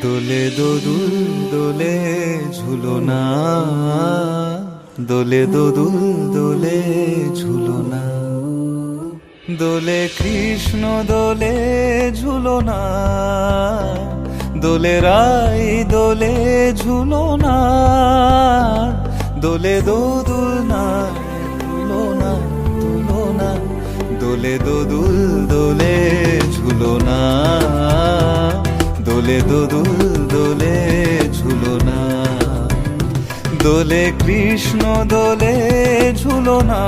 দোলে দোদুল দোলে ঝুলনা, দোলে দোদুল দোলে ঝুলনা, দোলে কৃষ্ণ দোলে ঝুলনা, দোলে রাই দোলে ঝুলনা, দোলে দোদুল না ঝুলনা ঝুলনা, দোলে দোদুল দোলে ঝুলনা, দোলে দোদুল দোলে ঝুলনা, দোলে কৃষ্ণ দোলে ঝুলনা,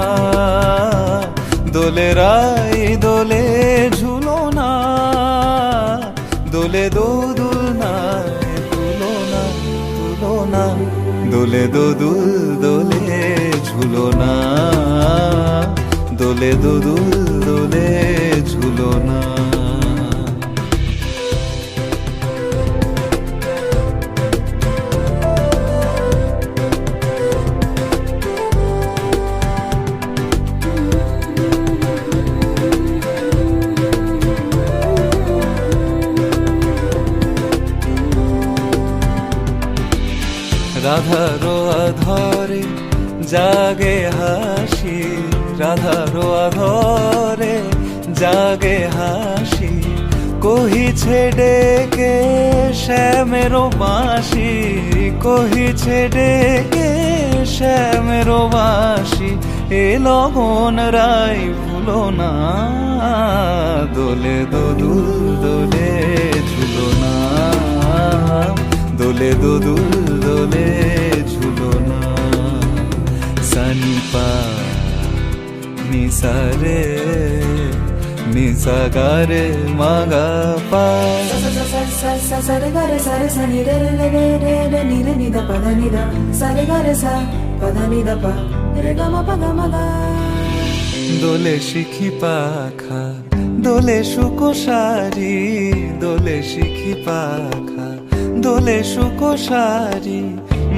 দোলে রাই দোলে ঝুলনা, দোলে দোদুল না ঝুলনা ঝুলনা, দোলে দোদুল দোলে ঝুলনা, দোলে দোদুল দোলে ঝুলনা। রাধারো আধরে জাগে হাসি, রাধারো আধরে জাগে হাসি, কহিছে ডেকে শ্যামেরো বাঁশি, কহিছে ডেকে শ্যামেরো বাঁশি, এ লগন রাই ভুলো না, দোলে দোদুল দোলে ঝুলনা, দোলে দোদুল দোলে ঝুলনা, সানি পা নিসা রে নিসা গা রে মা গা পা, sa re ga re sa re sa ni re re re re re ni re ni da pa da ni da, sa re ga re sa pa da ni da pa re ga ma pa ga ma ga। দোলে শিখি পাখা দোলে সুকোসারি, দোলে শিখি পাখা দোলে সুকোসারি,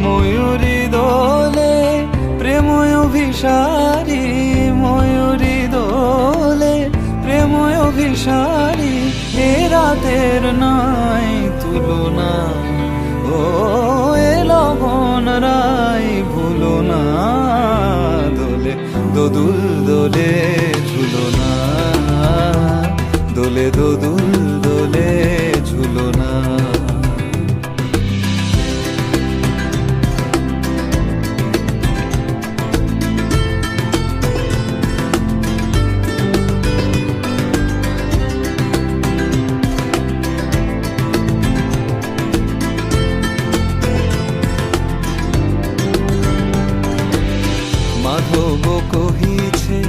ময়ূরী দোলে প্রেময় অভিসারী, ময়ূরী দোলে প্রেময় অভিসারী, এ রাতের নাই তুলনা, ও এ লগন রাই ভুলো না, দোলে দোদুল দোলে ঝুলনা, দোলে দোদুল দোলে ঝুলনা। মাধব কহিছে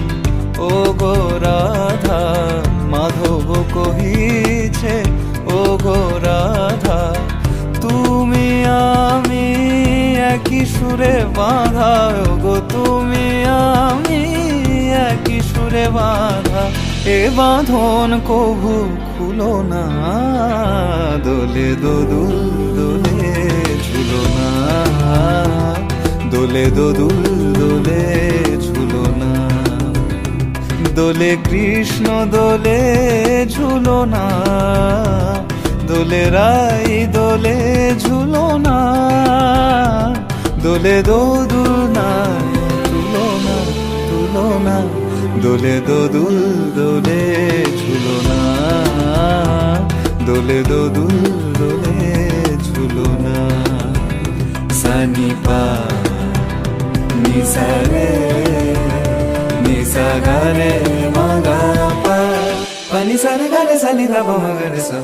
ও গো রাধা, মাধব কহিছে ও গো রাধা, তুমি আমি একই সুরে বাঁধা, ও গো তুমি আমি একই সুরে বাঁধা, এ বাঁধন কভু খুলো না, দোলে দোদুল দোলে ঝুলনা, দোলে দোদুল দোলে ঝুলনা, দোলে কৃষ্ণ দোলে ঝুলনা, দোলে রাই দোলে ঝুলনা, দোলে দোদুল না ঝুলনা ঝুলনা, দোলে দোদুল দোলে ঝুলনা, দোলে দোদুল দোলে ঝুলনা, সানি পা নিসা রে নিসা গা রে মা গা পা, পা নিসা রে গা রে সা নি ধা পা মা গা রে সা।